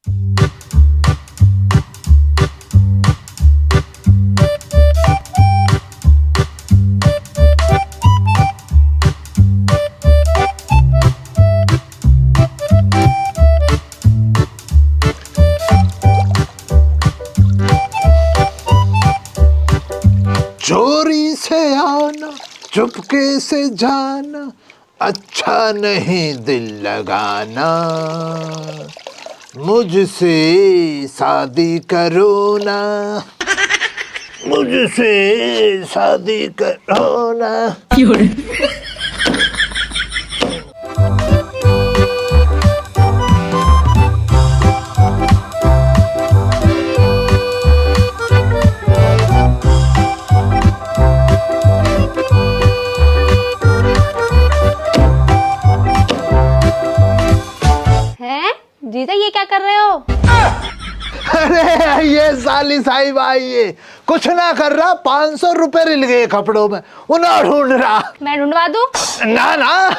चोरी से आना चुपके से जाना अच्छा नहीं दिल लगाना, मुझसे शादी करो ना, मुझसे शादी करो ना। जीजा ये क्या कर रहे हो? अरे ये साली साहिब आई है, कुछ ना कर रहा, 500 रुपए रिल गए कपड़ों में, उन्हें ढूंढ रहा। मैं ढूंढवा दूं? ना ना,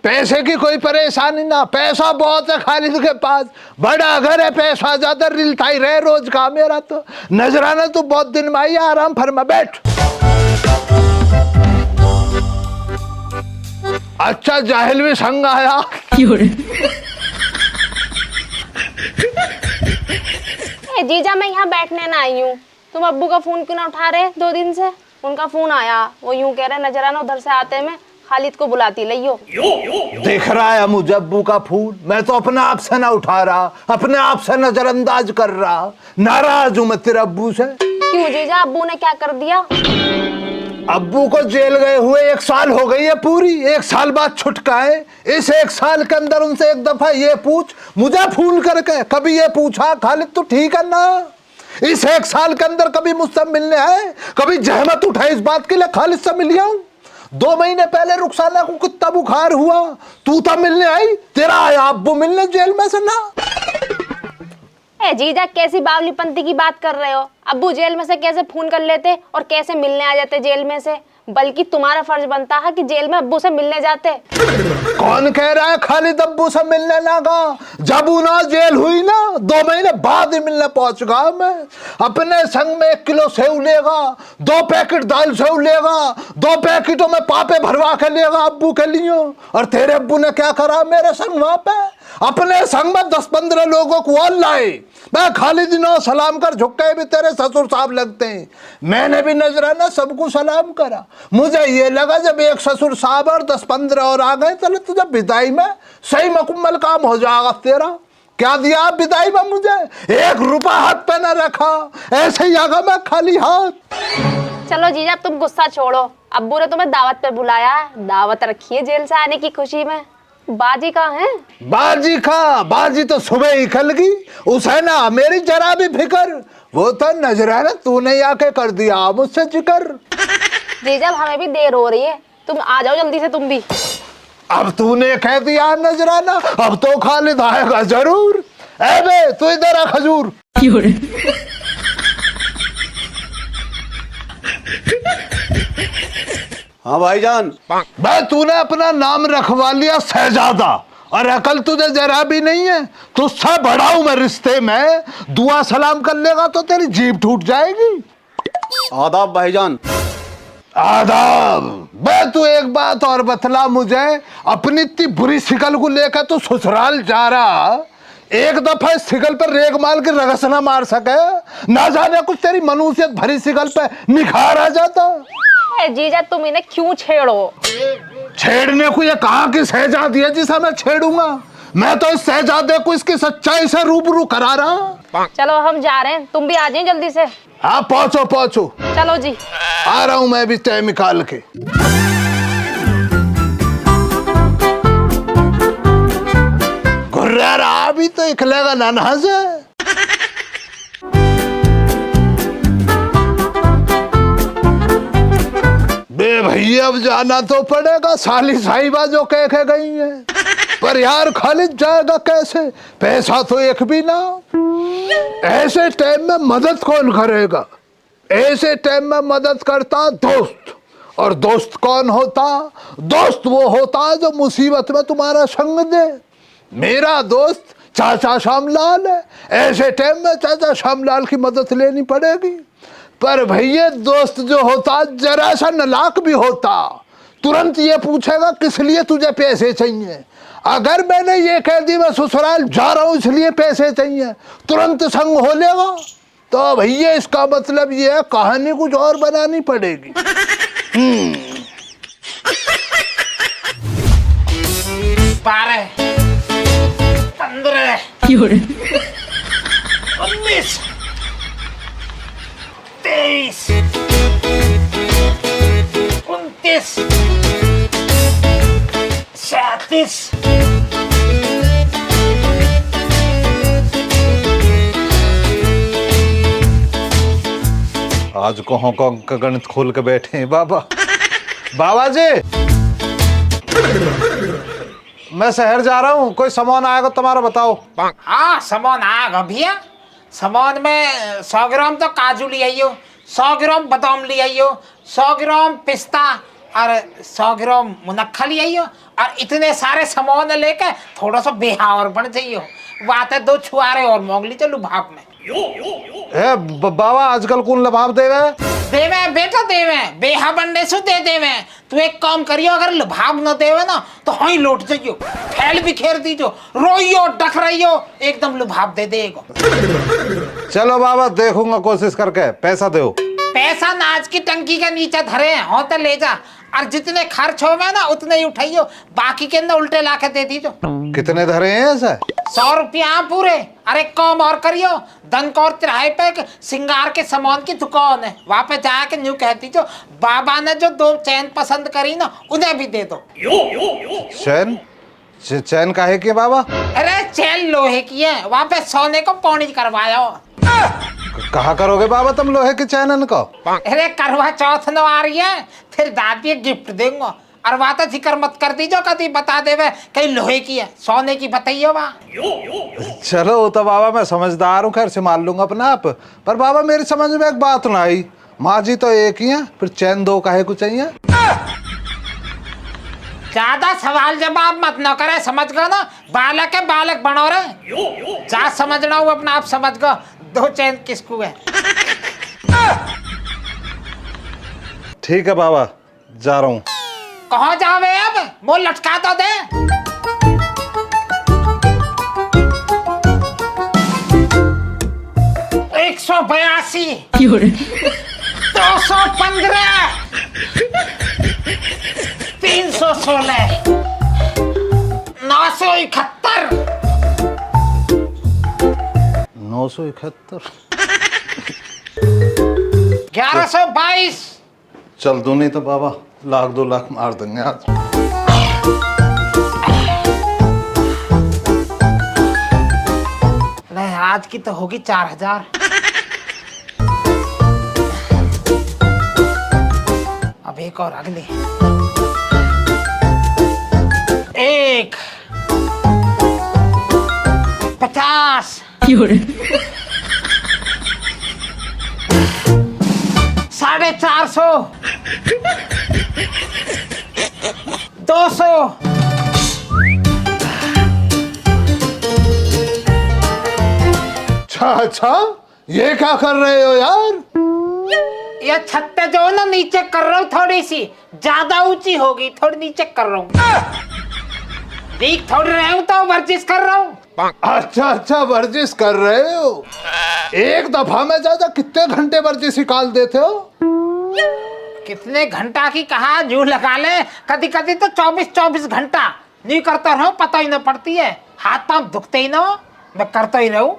पैसे की कोई परेशानी ना, पैसा बहुत है खालिद के पास, बड़ा घर है, पैसा ज्यादा रिलता ही रहे रोज का। मेरा तो नजराना तू बहुत दिन में आई, आराम फरमा बैठ। अच्छा जाहिल भी संग आया। जीजा मैं यहाँ बैठने ना आई हूँ, तुम अब्बू का फोन क्यों ना उठा रहे? 2 दिन से उनका फोन आया, वो यूं कह रहे नजराना उधर से आते में खालिद को बुलाती लियो। देख रहा है मुझे अब्बू का फोन, मैं तो अपने आप से ना उठा रहा, अपने आप से नजरअंदाज कर रहा। नाराज हूं मैं तेरे अब्बू से। क्यों जीजा, अब्बू ने क्या कर दिया? अब्बू को जेल गए हुए 1 साल हो गई है पूरी, 1 साल बाद छुटका है। इस 1 साल के अंदर उनसे एक दफा ये पूछ, मुझे फोन करके कभी ये पूछा खालिद तू ठीक है ना? इस 1 साल के अंदर कभी मुझसे मिलने आए, कभी जहमत उठाई इस बात के लिए खालिद से मिल जाऊं? 2 महीने पहले रुखसाना को कितना बुखार हुआ, तू तो मिलने आई, तेरा आया अब्बू मिलने जेल में से ना। जीजा कैसी बावलीपंती की बात कर रहे हो? अब्बू जेल में से कैसे फोन कर लेते और कैसे मिलने आ जाते जेल में से? बल्कि तुम्हारा फर्ज बनता है कि जेल में अब्बू से मिलने जाते। कौन कह रहा है खालिद अब्बू से मिलने ना गा? जब उन्हें जेल हुई ना 2 महीने बाद ही मिलने पहुंच गया मैं। अपने संग में 1 किलो सेव लेगा, 2 पैकेट दाल सेव लेगा, 2 पैकेटों में पापे भरवा के लेगा अब्बू के लिए। और तेरे अब्बू ने क्या करा मेरे संग वहां पे? अपने संग में 10-15 लोगों को और लाए। मैं खालिद ने सलाम कर झुके भी तेरे ससुर साहब लगते हैं, मैंने भी नजराना सबको सलाम करा। मुझे ये लगा जब एक ससुर साहब और 10-15 और आ गए चलो तुझे विदाई में सही मुकम्मल काम हो जाएगा तेरा। क्या दिया आप विदाई में मुझे? 1 रुपया हाथ पे न रखा, ऐसे ही आगा मैं खाली हाथ। चलो जीजा तुम गुस्सा छोड़ो, अब्बू ने तुम्हें दावत पे बुलाया है, दावत रखी है जेल से आने की खुशी में। बाजी कहाँ है? बाजी का बाजी तो सुबह ही खल गई, उसे ना मेरी जरा भी फिकर, वो तो नजराना तूने आके कर दिया मुझसे जिक्र। जीजा हमें भी देर हो रही है, तुम आ जाओ जल्दी से तुम भी। अब तूने कह दिया नजराना, अब तो खालिद आएगा जरूर। ए बे तू इधर आ खजूर। हाँ भाईजान। भाई तूने अपना नाम रखवा लिया शहजादा, और अकल तुझे जरा भी नहीं है। तुझसे बड़ा हूं मैं रिश्ते में, दुआ सलाम कर लेगा तो तेरी जीभ टूट जाएगी। आदाब भाईजान। आदाब। बे तू एक बात और बतला मुझे, अपनी इतनी बुरी शिकल को लेकर तू ससुराल जा रहा, एक दफा इस शिकल पर रेग माल के रगस ना मार सके? ना जाने कुछ तेरी मनुष्यत भरी शिकल पे निखार आ जाता। जीजा तुम इन्हें क्यों छेड़ो? छेड़ने को ये कहाँ की शहजादी है जिसे मैं छेड़ूंगा? मैं तो इस शहजादे को इसकी सच्चाई से रूबरू करा रहा। चलो हम जा रहे हैं, तुम भी आ जाए जल्दी से। हाँ पहुंचो पहुंचो। चलो जी आ रहा हूं मैं भी टाइम निकाल के। घुर्रा रहा भी तो इकलेगा नाना से। बे भैया अब जाना तो पड़ेगा, साली साहिबा जो कह के गई है, पर यार खालिद जाएगा कैसे? पैसा तो एक भी ना। ऐसे टाइम में मदद कौन करेगा? ऐसे टाइम में मदद करता दोस्त। और दोस्त कौन होता? दोस्त वो होता जो मुसीबत में तुम्हारा संग दे। मेरा दोस्त चाचा श्यामलाल है। ऐसे टाइम में चाचा श्यामलाल की मदद लेनी पड़ेगी। पर भैया दोस्त जो होता जरा सा नालायक भी होता, तुरंत ये पूछेगा किस लिए तुझे पैसे चाहिए। अगर मैंने ये कह दी मैं ससुराल जा रहा हूं इसलिए पैसे चाहिए, तुरंत संग हो लेगा। तो भैया इसका मतलब ये है कहानी कुछ और बनानी पड़ेगी। 12, 15, 19, 23, 29, 37। आज को हांगकांग का गणित खोल के बैठे हैं बाबा। बाबा जी मैं शहर जा रहा हूँ, कोई सामान आएगा तुम्हारा बताओ। हाँ सामान आएगा भैया। सामान में 100 ग्राम तो काजू ले आइयो, 100 ग्राम बादाम ले आइयो, 100 ग्राम पिस्ता और 100 ग्राम मुनक्खा ले आइयो। और इतने सारे सामान लेके थोड़ा सा बेहा और बन जाइयो। बात है 2 छुआरे और मोंगली चलू भाप में। बाबा आजकल कौन लभाव देवे? देवे बेटा देवे, बेहा बनने से दे देवे। तू एक काम करियो, अगर लभाव न देवे ना तो हाँ लौट जाइयो, फैल बिखेर दीजो, रोइयो डक रहियो, एकदम लभाव दे देगा। चलो बाबा देखूंगा कोशिश करके, पैसा दो। पैसा नाच की टंकी के नीचे धरे हैं, हो तो ले जा। और जितने खर्च होवे ना उतने ही उठाइयो, बाकी के अंदर उल्टे लाके दे दीजो। कितने धरे हैं ऐसे? 100 रुपया पूरे। अरे काम और करियो, दनकौर तिराहे पे एक सिंगार के सामान की दुकान है, वहां पे जाके न्यू कहती जो बाबा ने जो 2 चैन पसंद करी ना उन्हें भी दे दो। चैन? चैन काहे की बाबा? अरे चैन लोहे की है, वहां पे सोने को पौनी करवाया। कहाँ करोगे बाबा तुम लोहे की चैन इनको? अरे करवा चौथ न आ रही है, फिर दादी गिफ्ट देंगे। और बात जिक्र मत कर दीजो, कभी बता देवे कहीं लोहे की है, सोने की बताइयो बा। चलो तो बाबा मैं समझदार हूँ, खैर संभाल लूंगा अपना आप। पर बाबा मेरी समझ में एक बात ना आई, माँ जी तो एक ही है, फिर चैन 2 काहे को चाहिए? ज्यादा सवाल जवाब मत न करे, समझ गो ना, बालक है बालक बनो रहे। जा समझना हूँ अपना आप समझ गो, 2 चैन किसको है। ठीक है बाबा जा रहा हूँ। कहाँ जावे अब, मुँह लटका तो दे। 182, 215, 316, 971, 971, 1122। चल दो नहीं तो बाबा 1,00,000 2 लाख मार देंगे आज। नहीं आज की तो होगी 4000। अब एक और अगली 1, 50, 450, 200। अच्छा ये क्या कर रहे हो यार? ये छत्ते जो ना नीचे कर रहा हूँ, थोड़ी सी ज्यादा ऊंची होगी, थोड़ी नीचे कर रहा हूँ। देख थोड़ी रहे हूँ तो वर्जिश कर रहा हूँ। अच्छा वर्जिश कर रहे हो? एक दफा में ज्यादा कितने घंटे वर्जिश निकाल देते हो? कितने घंटा की कहा, जू लगा ले, कभी कभी तो 24 घंटा नहीं करता रहूं, पता ही न पड़ती है, हाथ पांव दुखते ही ना, मैं करता ही रहूं।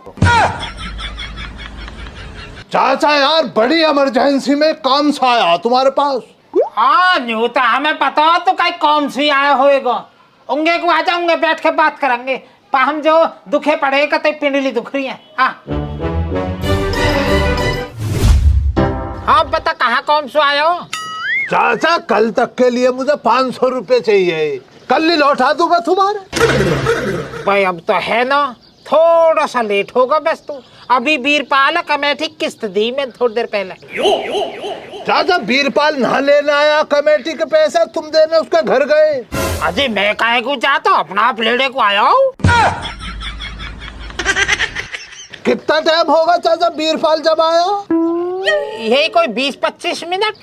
चाचा यार बड़ी इमरजेंसी में काम सा आया तुम्हारे पास। हाँ न्यू तो हमें पता हो तो कहीं कौन सी आया होएगा। उंगे को आ जाऊंगे, बैठ के बात करेंगे। हम जो दुखे पड़े कते पिंडली दुख रही है। हाँ बता कहाँ कौन सा आया हो? चाचा कल तक के लिए मुझे 500 रुपए चाहिए, कल ही लौटा दूंगा तुम्हारे। भाई अब तो है ना, थोड़ा सा लेट होगा बस। तू अभी बीरपाल कमेटी किस्त दी मैं थोड़ी देर पहले। चाचा बीरपाल ना लेना आया कमेटी के पैसा, तुम देने उसके घर गए। अजी मैं काहे को जाता, अपना आप लेने को आया हूँ। कितना टाइम होगा चाचा बीरपाल जब आया? यही कोई 20-25 मिनट।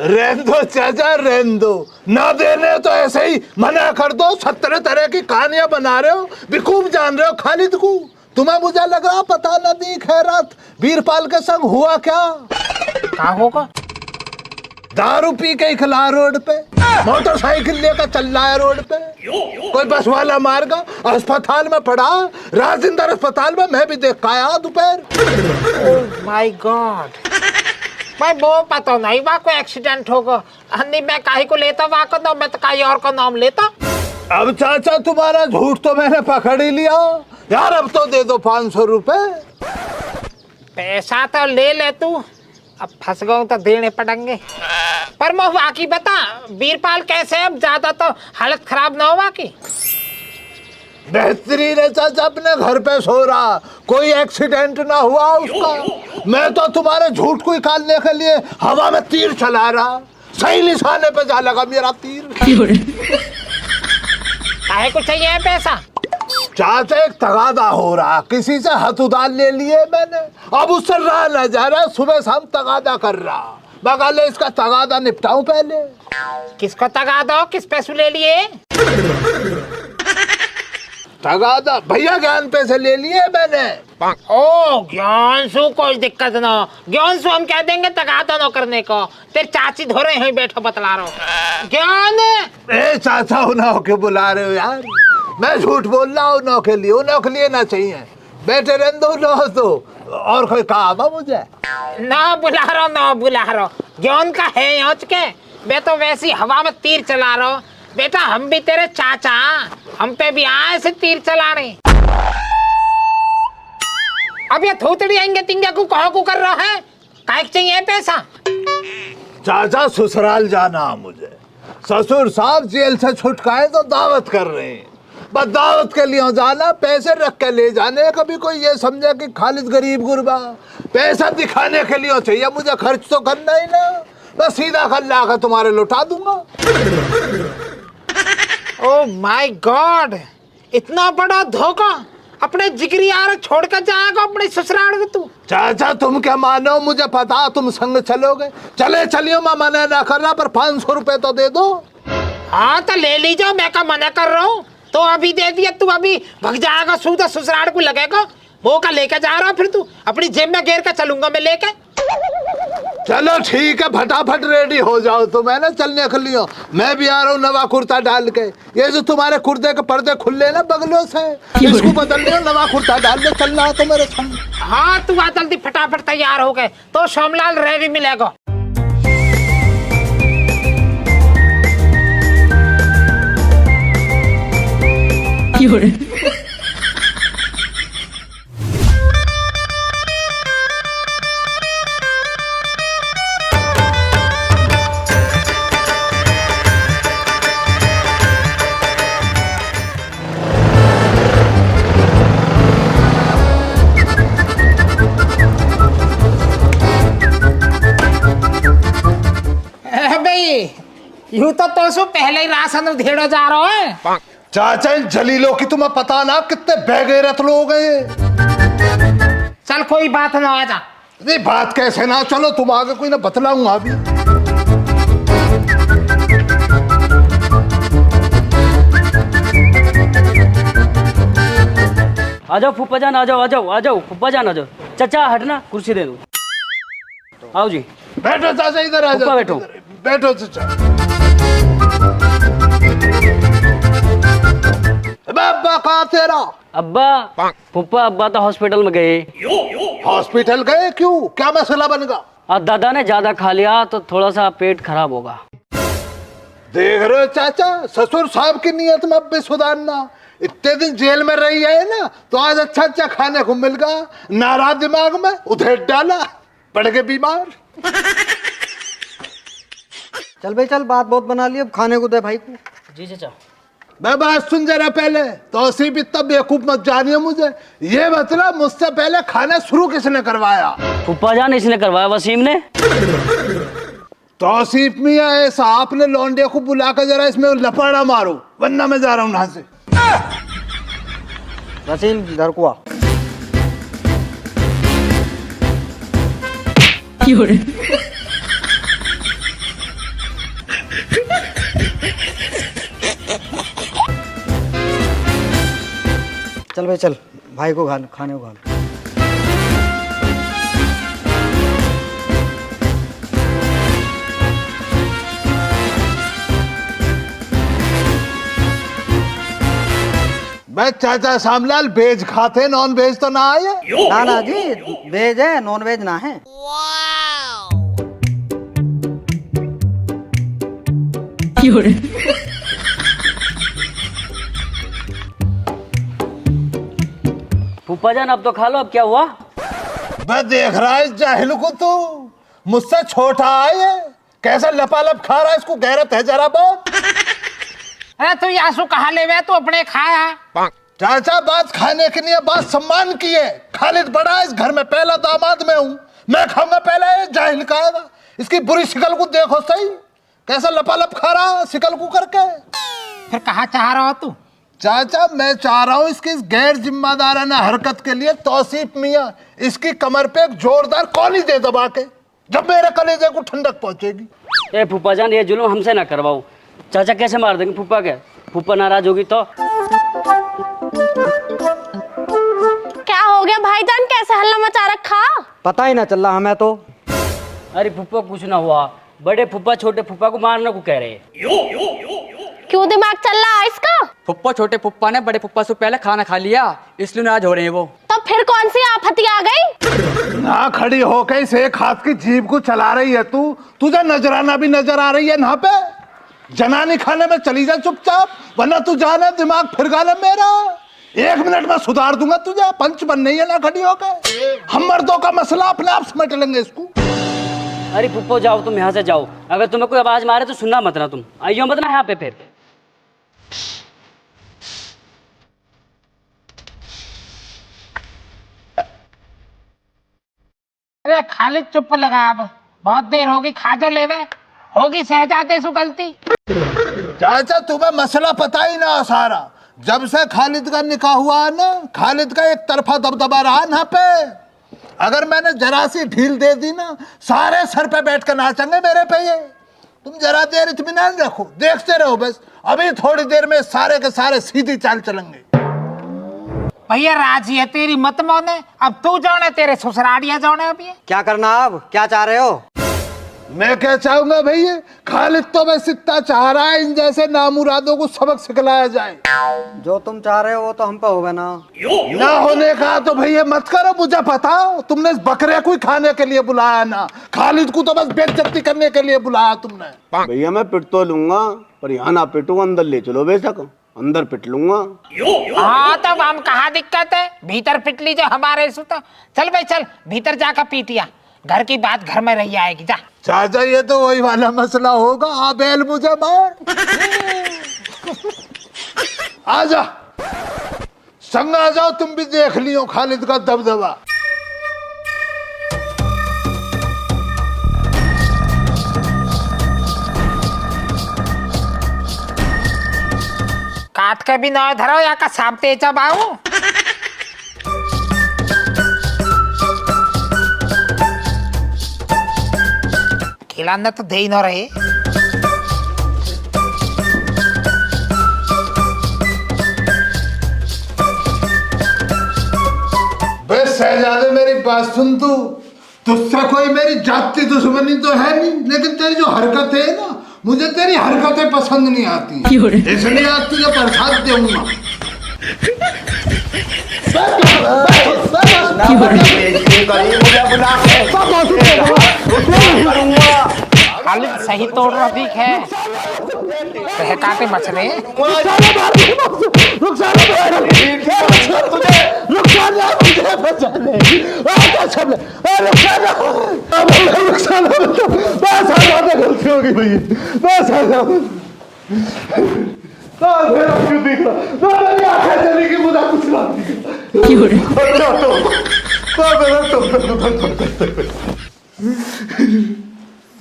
रहने दो चाचा, रहने दो। ना देने तो ऐसे ही मना कर दो। 17 तरह की कहानियां बना रहे हो, बेवकूफ जान रहे हो खालिद को। तुम्हें मुझे लग रहा पता नहीं खैरात बीरपाल के संग हुआ क्या? क्या होगा? दारू पी के खिला रोड पे, मोटरसाइकिल लेकर चल रहा है रोड पे, कोई बस वाला मार गया, अस्पताल में पड़ा, राजेंद्र अस्पताल में मैं भी देख के आया दोपहर। ओह माय गॉड, भाई वो पता नहीं वहाँ कोई एक्सीडेंट होगा। अन्नी मैं काहे को लेता वहाँ का नाम, मैं तो काहे और का नाम लेता। अब चाचा तुम्हारा झूठ तो मैंने पकड़ ही लिया यार, अब तो दे दो 500 रुपए। पैसा तो ले ले तू, अब फंस गया तो देने पड़ेंगे। पर मैं वाकई बता बीरपाल कैसे है? अब ज्यादा तो हालत खराब ना हो वाकई। बेहतरीन है चाचा, अपने घर पे सो रहा, कोई एक्सीडेंट ना हुआ उसका। मैं तो तुम्हारे झूठ को निकालने के लिए हवा में तीर चला रहा, सही निशाने पे जा लगा मेरा तीर। काहे को चाहिए पैसा? चाचा एक तगादा हो रहा, किसी से हाथ उधार ले लिए मैंने, अब उससे रहा न जा रहा, सुबह शाम तगादा कर रहा। बगल इसका तगादा निपटाऊं पहले। किसको तगादा हो? किस पैसे ले लिए? तगादा भैया ज्ञान पे से ले लिए मैंने। ओ ज्ञानसु, कोई दिक्कत ना हो। ज्ञानसु हम कह देंगे तगादा न करने को। तेरे चाची धो रहे हैं, बैठो बतला रहा हूँ। ज्ञान ए चाचा उन्हों के बुला रहे हो यार, मैं झूठ बोल रहा हूँ। उन्हों के लिए ना चाहिए, बैठे रहने दो उन्हों तो। और कोई काम है मुझे? ना बुला रहा ज्ञान का है यहाँ के। मैं तो वैसी हवा में तीर चला रहा हूँ बेटा, हम भी तेरे चाचा, हम पे भी आए से तीर चलाने। अब ये थोतड़ी आएंगे तिंगे को कहो को कर रहा है, काहे चाहिए पैसा? चाचा ससुराल जाना मुझे, ससुर साहब जेल से छुटकाए तो दावत कर रहे हैं, बस दावत के लिए जाना, पैसे रख के ले जाने। कभी कोई ये समझे कि खालिद गरीब गुरबा, पैसा दिखाने के लिए चाहिए मुझे, खर्च तो करना ही ना, बस सीधा कर ला कर तुम्हारे लौटा दूंगा। ओह माय गॉड, इतना बड़ा धोखा! अपने जिगरी यार छोड़ कर जाएगा अपने ससुराल में तू। चाचा तुम क्या मानो, मुझे पता तुम संग चलोगे, चलियो, मैं मना ना कर रहा, पर 500 रुपए तो दे दो। हाँ तो ले लीजिए, मैं क्या मना कर रहा हूँ? तो अभी दे दिया, तू अभी भग जाएगा, सूदा ससुराल को लगेगा। वो का लेके जा रहा फिर तू अपनी जेब में घेर कर चलूंगा मैं लेके। चलो ठीक है, फटाफट रेडी हो जाओ तुम, है ना, चलने के लिए। मैं भी आ रहा हूँ नवा कुर्ता डाल के, ये जो तुम्हारे कुर्ते के पर्दे खुले ना बगलों से, इसको बदल लो, नवा कुर्ता डाल के चलना है तो मेरे संग। हाँ तू आ जल्दी, फटाफट तैयार हो गए तो सोमलाल रेडी मिलेगा। यूं तो सो पहले ही राशन उधेड़ा जा रहा है। चाचा इन जलीलों की तुम्हें पता ना कितने बेगैरत लोग हैं। चल कोई बात ना, आ जा। ये बात कैसे ना, चलो तुम आगे, कोई ना बतलाऊंगा अभी। आ जाओ फूफा जान, आ जाओ फूफा जान, आ जाओ। चाचा हटना, कुर्सी दे दो। आओ जी बैठो चाचा, इधर आ जाओ, बैठो। बैठो चाचा। अब्बा कहाँ तेरा? अब्बा फूफा अब्बा तो हॉस्पिटल में गए। हॉस्पिटल गए क्यों, क्या मसला बन गया? और दादा ने ज्यादा खा लिया तो थोड़ा सा पेट खराब होगा। देख रहे हो चाचा, ससुर साहब की नियत में अब भी सुधारना। इतने दिन जेल में रही है ना, तो आज अच्छा अच्छा खाने को मिल गया, नाराज दिमाग में उधेड़ डाला, पड़ गए बीमार। चल भाई चल, बात बहुत बना ली, अब खाने को दे भाई को। जी चाचा। मैं बात सुन जरा पहले, तौसीफ इतना बेवकूफ मत जानिए मुझे, ये मतलब मुझसे पहले खाना शुरू किसने करवाया? फूफा जान इसने करवाया, वसीम ने। तौसीफ मियां ऐसा, आपने लौंडे को बुला कर जरा इसमें लपड़ा मारो, वरना मैं जा रहा हूँ यहाँ से। वसीम घर को आ। चल भाई चल, भाई को खाने को खा। मैं चाचा श्यामलाल वेज खाते, नॉन वेज तो ना आए। ना ना जी, वेज है, नॉन वेज ना है। फूफा जान अब तो खा लो, अब क्या हुआ? मैं देख रहा है जाहिल को, तू मुझसे छोटा है, कैसा लपालप खा रहा है, इसको गैरत है जरा बहुत। अरे तू यासु कहाँ ले वे, तू अपने खाया। चाचा बात खाने की नहीं है, बात सम्मान की है। खालिद बड़ा है इस घर में, पहला दामाद मैं हूँ, मैं खाऊंगा पहले, ये जाहिल खाएगा। इसकी बुरी शिकल को देखो सही, कैसा लपालप खा रहा शिकल को करके। फिर कहाँ चाह रहा हो तू? चाचा मैं चाह रहा हूँ इसकी इस गैर जिम्मेदाराना हरकत के लिए तौसीफ मियाँ इसकी कमर पे एक जोरदार कौली दे दबा के, जब मेरे कलेजे को ठंडक पहुंचेगी। ए फूफा जान, ये जुल्म हमसे ना करवाओ। चाचा कैसे मार देंगे फूफा के? फूफा नाराज होगी तो? क्या हो गया भाईजान, कैसे हल्ला मचा रखा? पता ही ना चल रहा हमें तो। अरे फूफा कुछ ना हुआ, बड़े फूफा छोटे फूफा को मारने को कह रहे हैं। क्यों दिमाग चल रहा है इसका? फुप्पा छोटे फुप्पा ने बड़े फुप्पा से पहले खाना खा लिया, इसलिए नाराज हो रहे हैं वो। तो फिर कौन सी आफती आ गई? ना खड़ी होके इस एक हाथ की जीभ को चला रही है तू, तुझे नजराना भी नजर आ रही है ना पे। जनानी खाने में चली जा चुपचाप, वरना तू जाने दिमाग फिर गाना मेरा। 1 मिनट में सुधार दूंगा तुझे, पंच बन नहीं है ना खड़ी होके। हम मर्दों का मसला अपने आप समेट लेंगे इसको। अरे फूफा जाओ, तुम यहाँ से जाओ, अगर तुम्हें कोई आवाज मारे तो सुनना मत ना, तुम आइयो मत ना यहाँ पे फिर। अरे खालिद चुप लगा, अब बहुत देर होगी, खा जा लेवे, होगी शहजादे से गलती। चाचा तुम्हें मसला पता ही ना सारा, जब से खालिद का निकाह हुआ है ना, खालिद का एक तरफा दबदबा रहा ना पे। अगर मैंने जरा सी ढील दे दी ना, सारे सर पे बैठ कर नाचेंगे मेरे पे ये। तुम जरा देर इत्मीनान रखो, देखते रहो बस, अभी थोड़ी देर में सारे के सारे सीधी चाल चलेंगे। भैया राजी है तेरी मत माने, अब तू जाने तेरे ससुरालिया जाने। अभी क्या करना अब, क्या चाह रहे हो? मैं क्या चाहूंगा भैया, खालिद तो बस इतना चाह रहा है इन जैसे नामुरादों को सबक सिखलाया जाए। जो तुम चाह रहे हो वो तो हम पे होगा ना। ना होने का तो भैया मत करो, मुझे पता तुमने इस बकरे को ही खाने के लिए बुलाया ना, खालिद को तो बस बेइज्जती करने के लिए बुलाया तुमने। भैया मैं पिट तो लूंगा, पर यहाँ ना पिटूंगा, अंदर ले चलो बेशक, अंदर पिट लूंगा। हाँ तब हम कहाँ दिक्कत है, भीतर पिट लीजिए हमारे से तो। चल भाई चल, भीतर जाकर पीटिया, घर की बात घर में रही आएगी, जा। चाचा ये तो वही वाला मसला होगा, आ बैल मुझे मार। आजा संग आ जाओ, तुम भी देख लियो खालिद का दबदबा। काट के भी ना धरो या का सांप तेजा बाऊ। खिलाना तो दे ही ना रहे। बे शहजादे मेरी बात सुन, तू तुझसे कोई मेरी जाति दुश्मनी तो है नहीं, लेकिन तेरी जो हरकत है ना, मुझे तेरी हरकतें पसंद नहीं आती, इसलिए आज तुझे प्रसाद दूंगा। खालिद सही तोड़ रही है, बहकाते मच रहे हैं। गलती हो गई भैया, चली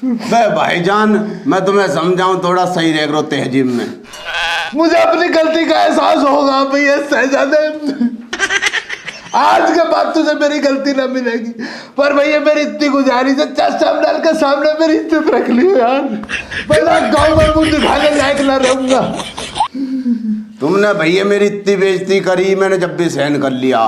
मुझे भाईजान मैं तुम्हें समझाऊं, थोड़ा सही रह करो तहजीब में। मुझे अपनी गलती का एहसास होगा भैया शहजादे, आज के बाद तुझे मेरी गलती न मिलेगी, पर भैया मेरी इतनी गुजारिश है, चश्मा के सामने मेरी इज्जत रख लियो यार, मैं गाँव में मुझे दिखाने लायक न रहूंगा। तुमने भैया मेरी इतनी बेइज्जती करी, मैंने जब भी सहन कर लिया।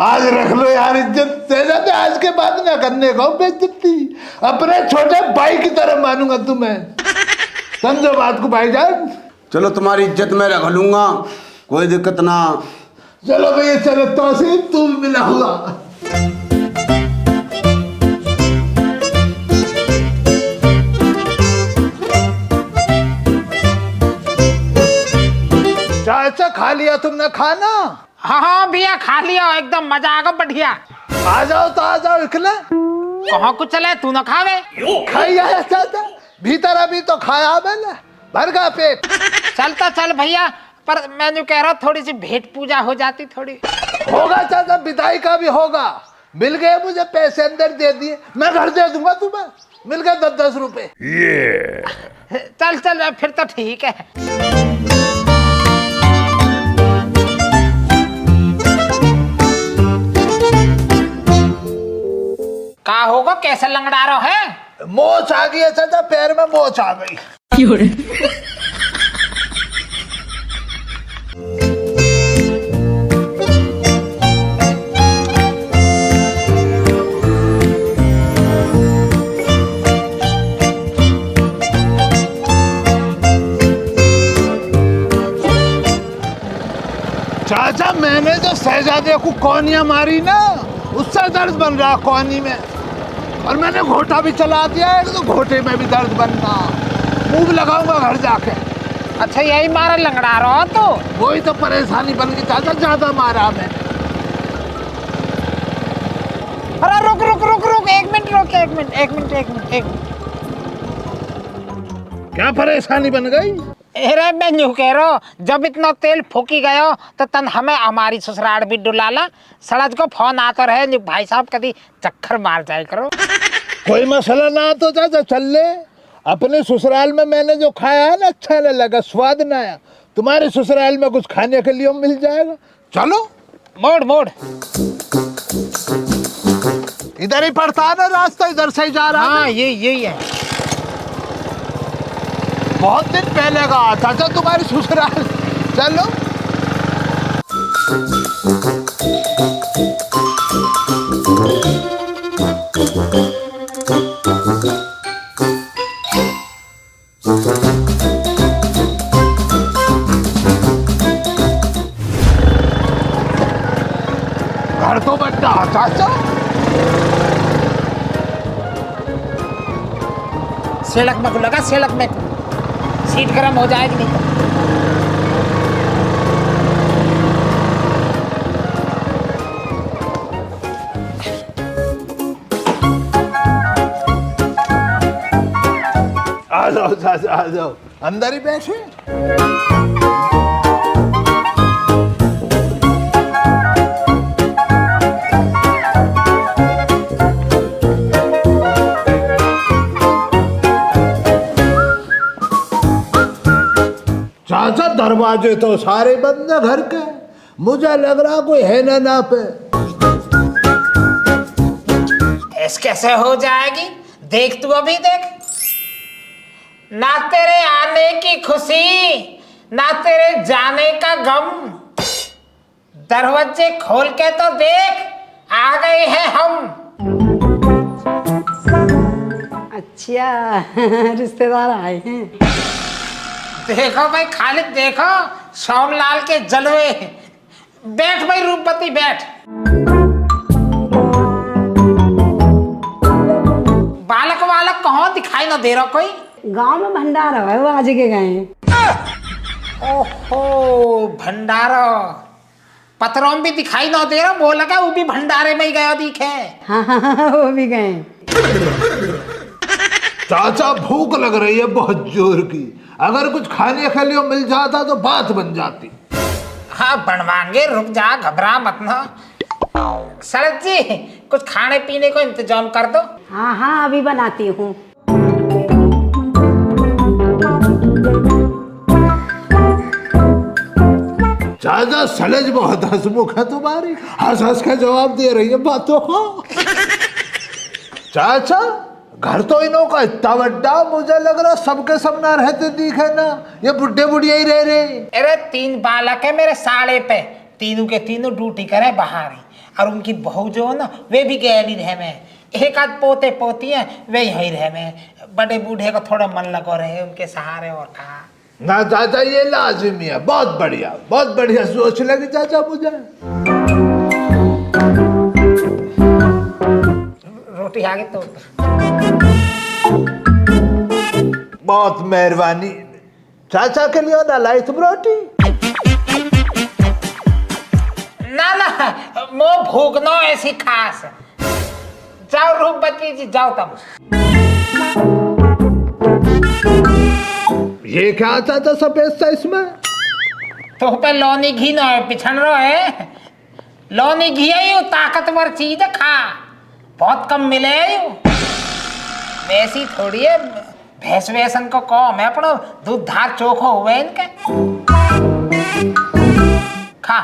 आज रख लो यार इज्जत, तेजा आज के बाद ना करने को बेइज्जती, अपने छोटे भाई की तरह मानूंगा तुम्हें, समझो बात को भाईजान। चलो तुम्हारी इज्जत मैं रख लूंगा, कोई दिक्कत ना। चलो भैया चलो, तौसीफ तू भी मिला हुआ। चाचा खा लिया तुमने खाना? हाँ हाँ भैया खा लिया, एकदम मजा आ गया, बढ़िया। आ जाओ तो आ जाओ, इकले कहाँ कुछ चले, तू न खावे? खाई आया चाचा, भीतर अभी तो खाया मैंने, भर गया पेट। चलता चल भैया, पर मैं जो कह रहा हूँ थोड़ी सी भेंट पूजा हो जाती थोड़ी। होगा चाचा, विदाई का भी होगा। मिल गए मुझे पैसे, अंदर दे दिए, मैं घर दे दूंगा तुम्हें, मिल गए 10-10 रुपए। चल चल फिर तो ठीक है। का होगा, कैसे लंगड़ा रहा है? मोच आ गई है चाचा, पैर में मोच आ गई। चाचा मैंने जो शहजादे को कौनिया मारी ना, उससे दर्द बन रहा कौनी में, और मैंने घोटा भी चला दिया है, तो घोटे में भी दर्द बनना, मुंह लगाऊंगा घर जाके। अच्छा यही मारा लंगड़ा रहा तो? वही तो परेशानी बन गई चाचा, ज्यादा मारा मैं। अरे रुक रुक रुक रुक, एक मिनट रुक, एक मिनट। क्या परेशानी बन गई? अरे मैं यूं कह रहा हूँ, जब इतना तेल फूकी गयो तो तन हमें हमारी ससुराल भी डुलाला, सड़क को फोन आता रहे न्यू भाई साहब कभी चक्कर मार जाए करो। कोई मसला ना तो चाचा चल ले, अपने ससुराल में मैंने जो खाया है ना अच्छा नहीं लगा, स्वाद ना आया, तुम्हारे ससुराल में कुछ खाने के लिए मिल जाएगा, चलो। मोड़ मोड़ इधर ही पड़ता है ना रास्ता, इधर से ही जा रहा है। हाँ यही है। बहुत दिन पहले का चाचा तुम्हारी ससुराल, चलो। घर तो बड़ा चाचा, सड़क में को लगा, सड़क में सीट गर्म हो जाएगी नहीं तो। आ जाओ चाचा आ जाओ, अंदर ही बैठे। चाचा दरवाजे तो सारे बंद है घर के, मुझे लग रहा कोई है ना पे। ऐसे कैसे हो जाएगी, देख तू अभी देख, ना तेरे आने की खुशी ना तेरे जाने का गम, दरवाजे खोल के तो देख आ गए हैं हम। अच्छा रिश्तेदार आए हैं। देखो भाई खालिद, देखो सोमलाल के जलवे। बैठ भाई रूपवती बैठ। बालक वालक कहाँ दिखाई ना दे रहा कोई? गांव में भंडारा है, वो आज के गए हैं। ओहो भंडारा, पत्रों में भी दिखाई ना दे रहा, बोल लगा वो भी भंडारे में ही गया दिखे। हाँ वो भी गए। चाचा भूख लग रही है बहुत जोर की, अगर कुछ खाने के लिए मिल जाता तो बात बन जाती। हाँ बनवाएंगे, रुक जा, घबरा मत ना। शरद जी कुछ खाने पीने को इंतजाम कर दो। हाँ हाँ अभी बनाती हूँ। चाचा सलज बहुत हंसमुख है तुम्हारी, हंस हंस के जवाब दे रही है बातों को। चाचा घर तो इन्हों का इतना बड़ा, मुझे लग रहा सबके सब ना रहते दिखे ना, ये बुढ़े बुढ़िया ही रह रहे। अरे 3 बालक है मेरे साले पे, तीनों के तीनों ड्यूटी करे बाहर ही, और उनकी बहू जो है ना वे भी गैली रहे में, एक आध पोते पोती है वे यही रहे में, बड़े बूढ़े को थोड़ा मन लगो रहे उनके सहारे। और कहा ना चाचा ये लाजमी है, बहुत बढ़िया सोच लगी चाचा मुझे। रोटी आगे तो बहुत मेहरबानी। चाचा के लिए ना लाई तुम रोटी? ना मो भूखनो ऐसी खास। जाओ रूप बच्ची जी जाओ तुम। ये क्या चाचा सफेद सा इसमें? तो पे लौनी घी ना पिछड़ रहा है, लौनी घी है यू ताकतवर चीज है, खा बहुत कम मिले है यू, वैसी थोड़ी है। भैंस वैसन को कौम है अपना, दूध धार चोखो हुए इनके, खा।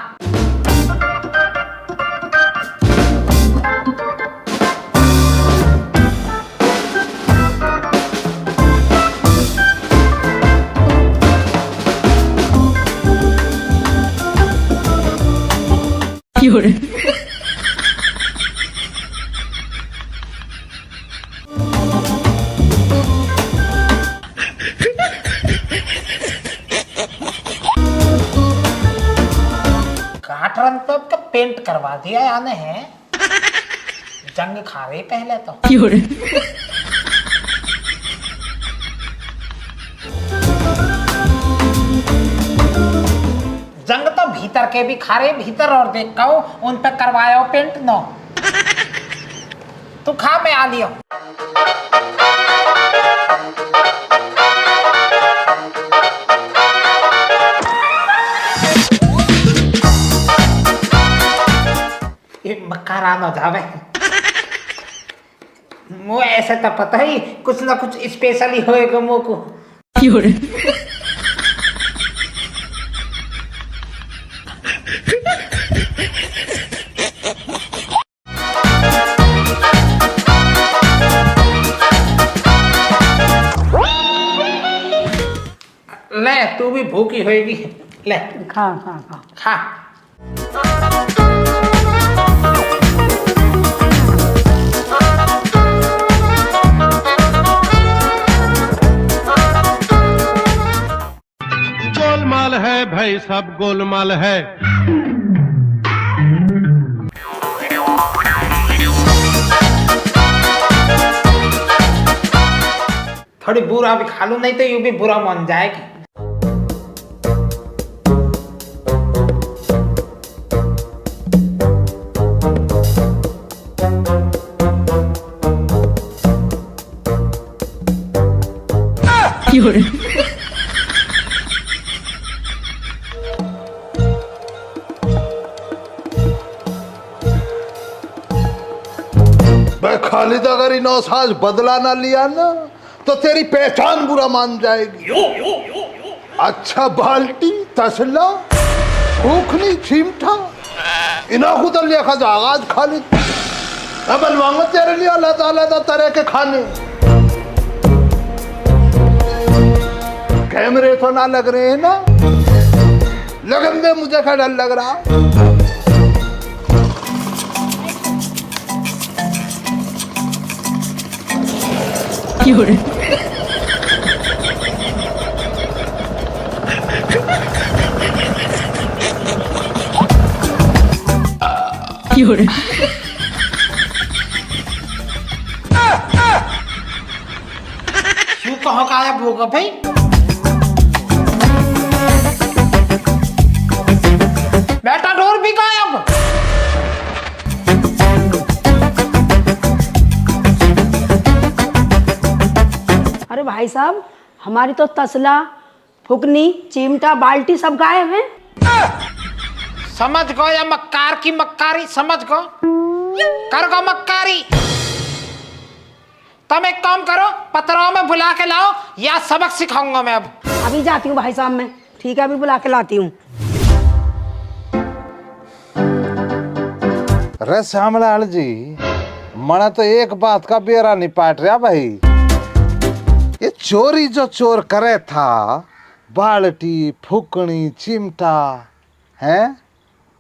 गाठरन तो अब पेंट करवा दिया याने है, जंग खा रही पहले तो। जंग तो भीतर के भी खा रहे, भीतर और देख का उन पे करवाया पेंट नो। तू खा मैं आ लियो। ये मक्कारा न जावे, मुझे ऐसे तो पता ही कुछ ना कुछ स्पेशल ही होएगा मुँह को। ले तू भी भूखी होएगी, ले खा खा खा। खा। गोलमाल है भाई, सब गोलमाल है। थोड़ी बुरा भी खा लूं, नहीं तो यूं भी बुरा मान जाएगी। मैं खालिद अगर इन साज बदला ना लिया ना तो तेरी पहचान बुरा मान जाएगी। अच्छा बाल्टी तसला भूखनी चिमटा इना खुद लिया खा आगाज खालिद। अब बनवाऊंगा तेरे लिए अलग तरह के खाने। कैमरे तो ना लग रहे हैं ना, लगन दे, मुझे क्या डर लग रहा। क्यों कहो गायब होगा भाई? बेटा डोर भी गायब। अरे भाई साहब, हमारी तो तसला फुकनी चिमटा बाल्टी सब गायब हैं। समझ गो या मक्कार की मक्कारी, समझ गो, कर गो मक्कारी। तुम एक काम करो, पतराव में बुला के लाओ या सबक सिखाऊंगा मैं। अब अभी जाती हूँ भाई साहब, मैं ठीक है, अभी बुला के लाती हूँ। अरे श्यामलाल जी, मना तो एक बात का बेरा नहीं पाट रहा भाई। ये चोरी जो चोर करे था, बाल्टी, फुकनी, चिमटा, हैं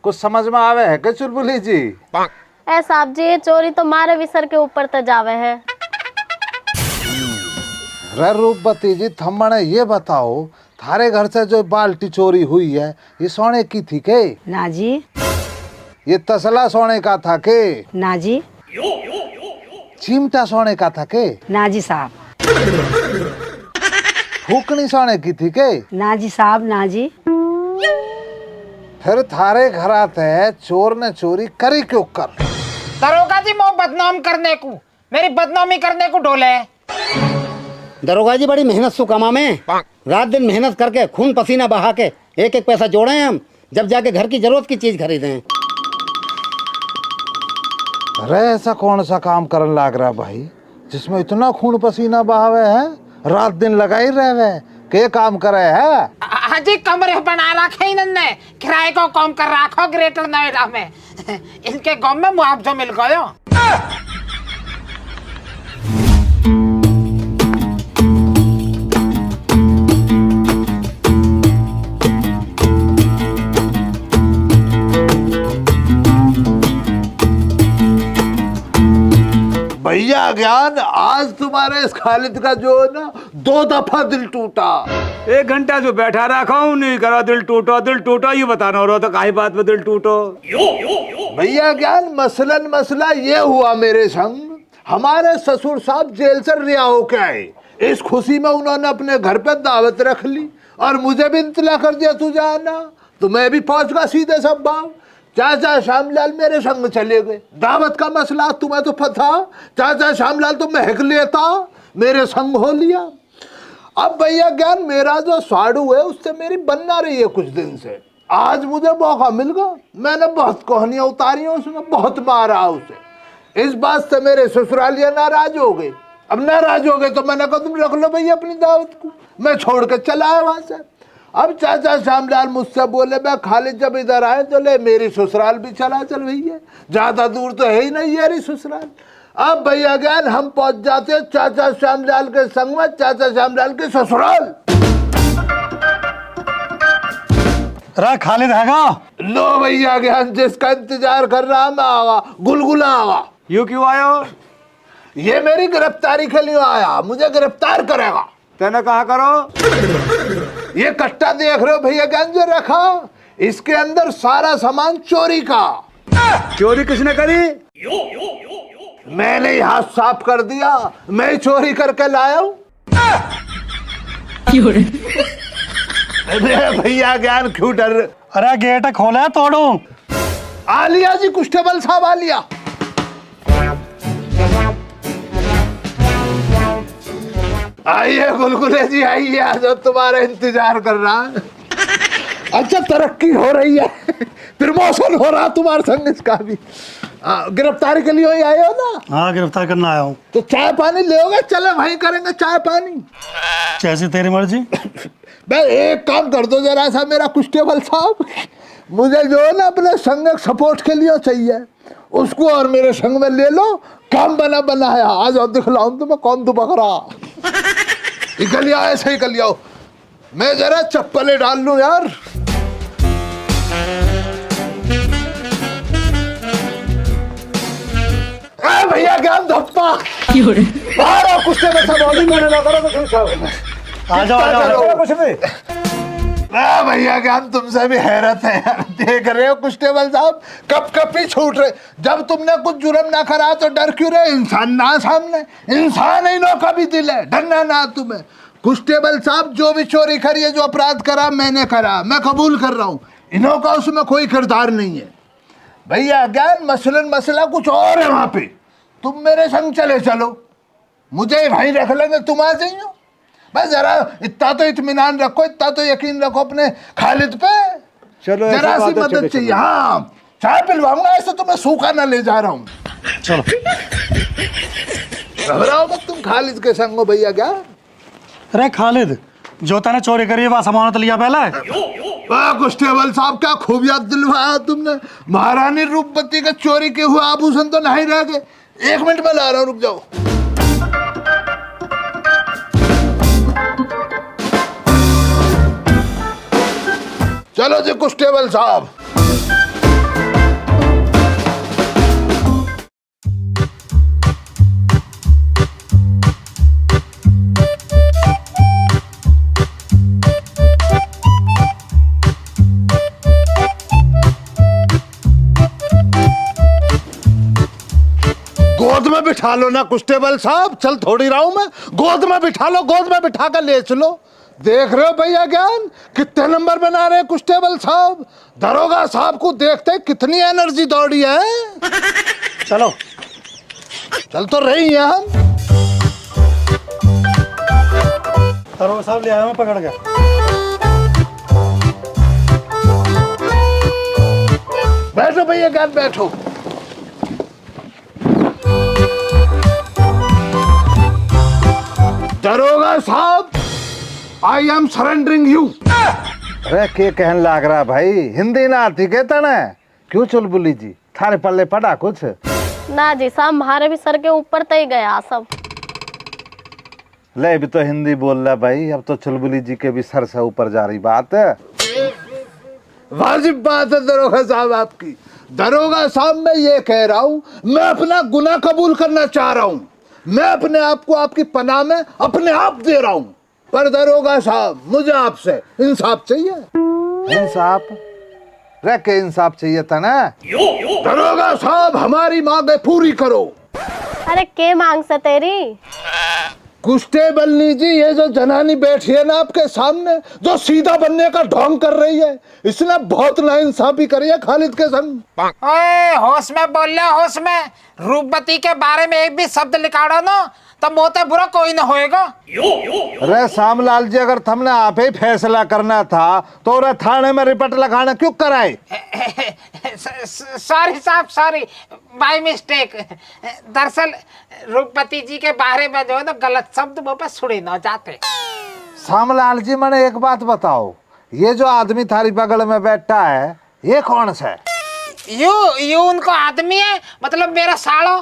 कुछ समझ में आवे है क्या चुलबुली जी? ए साहब जी, चोरी तो मारे विसर के ऊपर तो जावे है। रे रूपवती जी, थम्मने ये बताओ, थारे घर से जो बाल्टी चोरी हुई है, ये सोने की थी के? ना जी। ये तसला सोने का था के? ना जी। चिमटा सोने का था के? ना जी साहब। फूकनी सोने की थी के? ना जी साहब, ना जी। फिर थारे घर आते है चोर ने चोरी करी क्यों कर? दरोगा जी, मैं बदनाम करने को, मेरी बदनामी करने को डोले। दरोगा जी, बड़ी मेहनत से कमा में, रात दिन मेहनत करके खून पसीना बहा के एक एक पैसा जोड़े हैं हम, जब जाके घर की जरूरत की चीज खरीदे हैं। अरे ऐसा कौन सा काम करने लाग रहा भाई जिसमें इतना खून पसीना बहावे है, रात दिन लगा ही रहे के काम करे है? हाजी, कमरे बना रखे इन्होंने, किराए को काम कर रखो ग्रेटर नोएडा में। इनके गांव में मुआवजा मिल गयो। भैया ज्ञान, आज तुम्हारे इस खालिद का जो है ना 2 दफा दिल टूटा। 1 घंटा जो बैठा रखा हूँ, नहीं करा दिल टूटा ये बताना हो रहा था, काहे बात पे दिल टूटो? भैया ज्ञान, मसला ये हुआ मेरे संग। हमारे ससुर साहब जेल से रिहा होके आए, इस खुशी में उन्होंने अपने घर पे दावत रख ली और मुझे भी इंतला कर दिया तू जाना, तो मैं भी पहुंच गया सीधे सब बाव। चाचा श्यामलाल मेरे संग चले गए, दावत का मसला तुम्हें तो पता, चाचा श्यामलाल तो महक लेता, मेरे संग हो लिया। अब भैया ज्ञान, मेरा जो साड़ू है उससे मेरी बनना रही है कुछ दिन से, आज मुझे मौका मिल गया, मैंने बहुत कहानियां उतारी हैं उसने, बहुत मारा उसे। इस बात से मेरे ससुरालिया नाराज हो गए। अब नाराज हो गए तो मैंने कहा तुम रख लो भैया अपनी दावत को, मैं छोड़ के चला आया वहां से। अब चाचा श्यामलाल मुझसे बोले, मैं खालिद जब इधर आए तो ले मेरी ससुराल भी चला चल भैया, ज्यादा दूर तो है ही नहीं यारी ससुराल। अब भैया ज्ञान, हम पहुंच जाते चाचा श्यामलाल के संग में चाचा श्यामलाल के ससुराल। अरे खालिद हैगा? लो भैया ज्ञान, जिसका इंतजार कर रहा मैं आवा, गुलगुला आवा। यूं क्यों आयो? ये मेरी गिरफ्तारी के लिए आया, मुझे गिरफ्तार करेगा। तेने कहा करो? ये कट्टा देख रहे हो भैया ज्ञान जो रखा, इसके अंदर सारा सामान चोरी का। चोरी किसने करी? मैंने हाथ साफ कर दिया, मैं चोरी करके लाया हूं। भैया ज्ञान क्यों डर? अरे गेट खोला तोड़ू। आलिया जी, कुस्टेबल साहब आलिया। आइए गुलगुले जी, आइए, आज तुम्हारा इंतजार कर रहा है। अच्छा, तरक्की हो रही है, प्रमोशन हो रहा तुम्हारे संग इसका भी। गिरफ्तारी के लिए ही आए हो ना? हाँ, गिरफ्तार करना आया हूँ। तो चाय पानी ले, चले वहीं करेंगे चाय पानी। जैसे तेरी मर्जी। भाई एक काम कर दो जरा सा मेरा कुस्टेबल साहब, मुझे जो है ना अपने संग सपोर्ट के लिए चाहिए, उसको और मेरे संग में ले लो, काम बना है। आज और दिखलाऊं तुम्हें कौन तो बकरा। निकल आओ, ऐसे ही निकल आओ, मैं जरा चप्पलें डाल लूं यार। भैया ज्ञान धप्पा बाहर आओ, कुछ में सब बॉडी मैंने ना करो कुछ। आ जाओ कुछ भी। भैया ज्ञान, तुमसे भी हैरत है यार, देख रहे हो कुस्टेबल साहब कप ही छूट रहे। जब तुमने कुछ जुर्म ना करा तो डर क्यों रहे? इंसान ना सामने, इंसान ही नो का भी दिल है, डरना ना तुम्हें। कुस्टेबल साहब, जो भी चोरी करी है, जो अपराध करा मैंने करा, मैं कबूल कर रहा हूँ, इन्हों का उसमें कोई किरदार नहीं है। भैया ज्ञान, मसला कुछ और है वहां पे, तुम मेरे संग चलो, मुझे भाई रख लेंगे, तुम आ जाइए। बस जरा इतना तो इत्मीनान रखो, इतना तो यकीन रखो अपने खालिद पे। चलो, जरा सी मदद चाहिए। हाँ, चाय पिलवाऊंगा, ऐसे तो मैं सूखा ना ले जा रहा हूँ। चलो, घबराओ मत, तुम खालिद के संग हो भैया। क्या? अरे खालिद, जो तने चोरी करी है वह सामान तो लिया पहले? कांस्टेबल साहब क्या खूब याद दिलवाया तुमने। महारानी रूपवती के चोरी के हुए आभूषण तो नहीं रह गए। 1 मिनट में ला रहा हूं, रुक जाओ। चलो जी कांस्टेबल साहब। गोद में बिठा लो ना कांस्टेबल साहब, चल थोड़ी रहा हूं मैं। गोद में बिठा लो, गोद में बिठा कर ले चलो। देख रहे हो भैया ज्ञान कितने नंबर बना रहे हैं कांस्टेबल साहब। दरोगा साहब को देखते कितनी एनर्जी दौड़ी है। चलो चल तो रही हैं हम। दरोगा साहब ले आया हूँ पकड़ के। बैठो भैया ज्ञान बैठो। दरोगा साहब, आई एम सरेंडरिंग यू। अरे के कहन लाग रहा भाई, हिंदी ना आती कहता ना। क्यों चुलबुली जी, थारे पल्ले पड़ा कुछ? ना जी साहब, हमारे भी सर के ऊपर तय गया सब। ले भी तो हिंदी बोल रहा भाई, अब तो चुलबुली जी के भी सर से ऊपर जा रही बात है। वाजिब बात है दरोगा साहब आपकी। दरोगा साहब मैं ये कह रहा हूं, मैं अपना गुनाह कबूल करना चाह रहा हूं। मैं अपने आप को आपकी पनाह में अपने आप दे रहा हूं। पर दरोगा साहब मुझे आपसे इंसाफ चाहिए। इंसाफ? रे के इंसाफ चाहिए था ना। दरोगा साहब हमारी मांगे पूरी करो। अरे के मांग से तेरी? कांस्टेबलनी जी, ये जो जनानी बैठी है ना आपके सामने, जो सीधा बनने का ढोंग कर रही है, इसने बहुत नाइंसाफी करी है खालिद के संग। ओए होश में बोल ले, होश में। रूपवती के बारे में एक भी शब्द निकालो ना तो मोते बुरा कोई न होएगा। रे श्यामलाल जी, अगर तुमने आप ही फैसला करना था तो रे थाने में रिपोर्ट लगाना क्यों कराए? सॉरी साहब, सॉरी, बाय मिस्टेक। दरअसल रूपवती जी के बारे में जो है ना गलत शब्द वो पे सुने न जाते। श्यामलाल जी मैंने एक बात बताओ, ये जो आदमी थारी बगल में बैठा है ये कौन सा है? यू उनको आदमी है, मतलब मेरा सालो।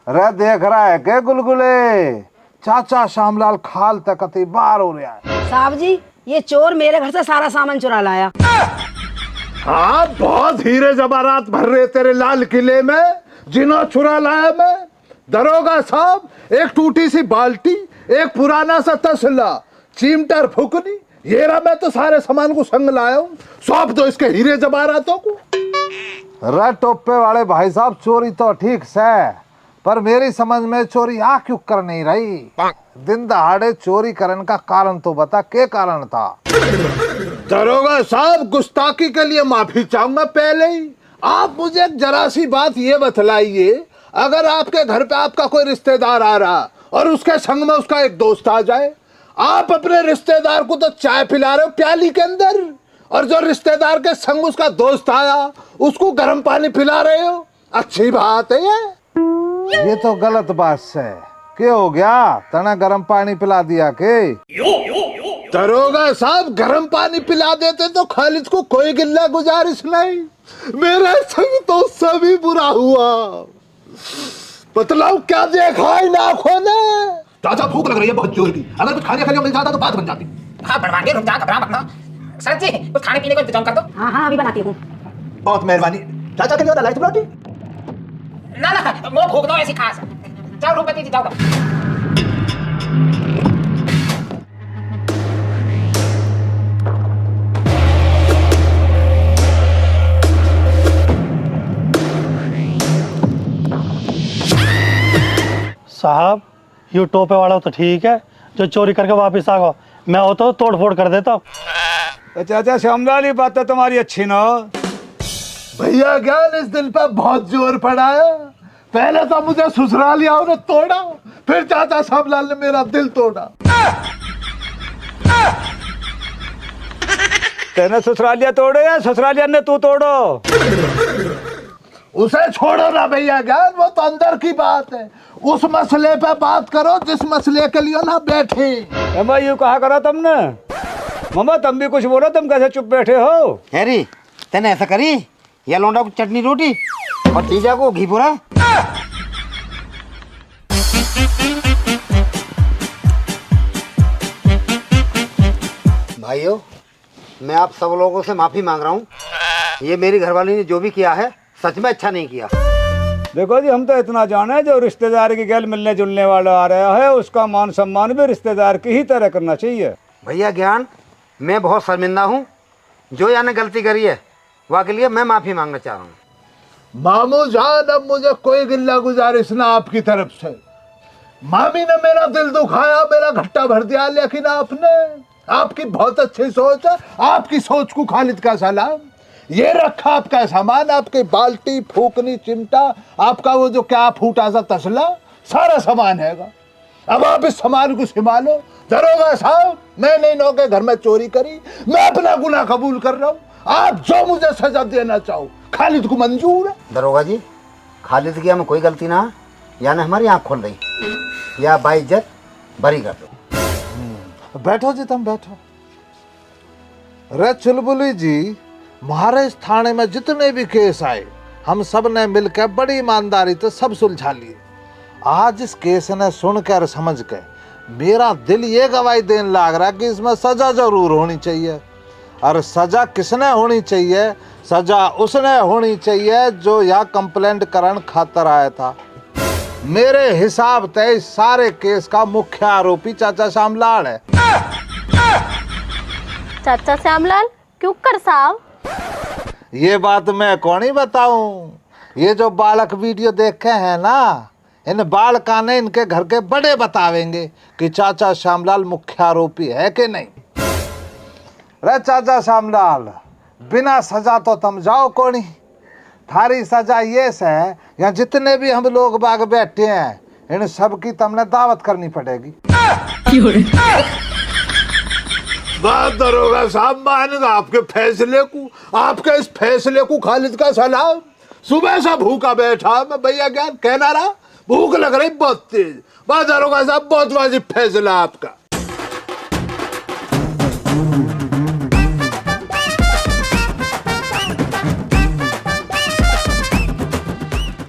रे देख रहा है के गुलगुले, चाचा श्यामलाल खाल तक अति बार हो रहा है। साहब जी, ये चोर मेरे घर से सारा सामान चुरा लाया। हाँ, बहुत हीरे जवाहरात भर रहे तेरे लाल किले में, जिन्हों चुरा लाया मैं। दरोगा साहब, एक टूटी सी बाल्टी, एक पुराना सा तसला, चिमटा और फुकनी, ये रहा मैं तो सारे सामान को संग लाया हूँ। सौंप दो इसके हीरे जवाहरातों को। रे टोपे वाले भाई साहब, चोरी तो ठीक से, पर मेरी समझ में चोरी आ क्यों कर नहीं रही? दिन दहाड़े चोरी करने का कारण तो बता, क्या कारण था? दरोगा साहब, गुस्ताखी के लिए माफी चाहूंगा पहले ही। आप मुझे एक जरा सी बात ये बतलाइए, अगर आपके घर पे आपका कोई रिश्तेदार आ रहा और उसके संग में उसका एक दोस्त आ जाए, आप अपने रिश्तेदार को तो चाय पिला रहे हो प्याली के अंदर, और जो रिश्तेदार के संग उसका दोस्त आया उसको गर्म पानी पिला रहे हो। अच्छी बात है ये तो गलत बात है। क्या हो गया, तना गर्म पानी पिला दिया के? दरोगा साहब, गर्म पानी पिला देते तो खालिद को कोई गिल्ला गुजारिश नहीं। मेरे संग तो सभी बुरा हुआ। बतलाओ क्या देखा इन आंखों ने? चाचा भूख लग रही है बहुत जोर की, अगर कुछ खाने के लिए मिल जाता तो बात बन जाती। हाँ बनवाएंगे, रुक जा, घबरा मत ना। सर जी, कुछ खाने पीने को इंतजाम कर दो। हाँ हाँ, अभी बनाती हूँ। बहुत मेहरबानी। चाचा के लिए लाइट रोटी? ना ना, वो भूख दो ऐसी खास। जाओ रूपवती जी, जाओ। साहब, यू टोपे वाला तो ठीक है, जो चोरी करके वापस आ गो। मैं हो तो तोड़ फोड़ कर देता। चाचा श्यामलाल, ये बात तो तुम्हारी अच्छी ना। भैया ज्ञान, इस दिल पे बहुत जोर पड़ा है। पहले तो मुझे ससुरालिया ने तोड़ा, फिर चाचा श्यामलाल ने मेरा दिल तोड़ा। तेने ससुरालिया तोड़े या ससुरालिया ने तू तोड़ो? उसे छोड़ो ना भैया ज्ञान, वो तो अंदर की बात है। उस मसले पे बात करो जिस मसले के लिए ना बैठे। भाई यू कहा करा तुमने? मामा तुम भी कुछ बोलो, तुम कैसे चुप बैठे हो? हैरी तेने ऐसा करी, या लौंडा को चटनी रोटी और तीजा को घी पूरा। भाइयों, मैं आप सब लोगों से माफी मांग रहा हूँ। ये मेरी घरवाली ने जो भी किया है सच में अच्छा नहीं किया। देखो जी, हम तो इतना जाने, जो रिश्तेदार की गैल मिलने जुलने वाला आ रहा है उसका मान सम्मान भी रिश्तेदार की ही तरह करना चाहिए। भैया ज्ञान, मैं बहुत शर्मिंदा हूँ। जो याने गलती करी है वह के लिए मैं माफी मांगना चाह रहा हूँ। मामू जान, अब मुझे कोई गिल्ला गुजारिश ना आपकी तरफ से। मामी ने मेरा दिल दुखाया, मेरा घट्टा भर दिया, लेकिन आपने, आपकी बहुत अच्छी सोच है। आपकी सोच को खालिद का सलाम। ये रखा आपका सामान, आपकी बाल्टी, फूकनी, चिमटा, आपका वो जो क्या फूटा सा तसला, सारा सामान हैगा। अब आप इस सामान को संभालो। दरोगा साहब, मैंने इन के घर में चोरी करी, मैं अपना गुनाह कबूल कर रहा हूँ। आप जो मुझे सजा देना चाहो, खालिद को मंजूर है। दरोगा जी, खालिद की हमें कोई गलती ना, यानी हमारी आँख खोल रही, या बाइज्जत बरी कर दो। बैठो जी, तुम बैठो। रे चुलबुली जी, हमारे इस थाने में जितने भी केस आए, हम सब ने मिलकर बड़ी ईमानदारी से सब सुलझा लिए। आज इस केस ने सुनकर समझ के मेरा दिल ये गवाही देने लग रहा कि इसमें सजा जरूर होनी चाहिए। और सजा किसने होनी चाहिए? सजा उसने होनी चाहिए जो यह कंप्लेंट करन खातर आया था। मेरे हिसाब से इस सारे केस का मुख्य आरोपी चाचा श्यामलाल है। चाचा श्यामलाल क्यों कर साहब? ये बात मैं कौन ही बताऊं। ये जो बालक वीडियो देखे हैं ना, इन बालका ने इनके घर के बड़े बतावेंगे कि चाचा श्यामलाल मुख्य आरोपी है कि नहीं। रे चाचा श्यामलाल, बिना सजा तो तुम जाओ कोनी। थारी सजा ये से, यहाँ जितने भी हम लोग बाग बैठे हैं, इन सब की तुमने दावत करनी पड़ेगी। बात दरोगा साहब, मान आपके फैसले को, आपके इस फैसले को खालिद का सलाम। सुबह से भूखा बैठा मैं, भैया ज्ञान कहना रहा, भूख लग रही बहुत तेज। बात दरोगा साहब, बहुत वाजिब फैसला आपका।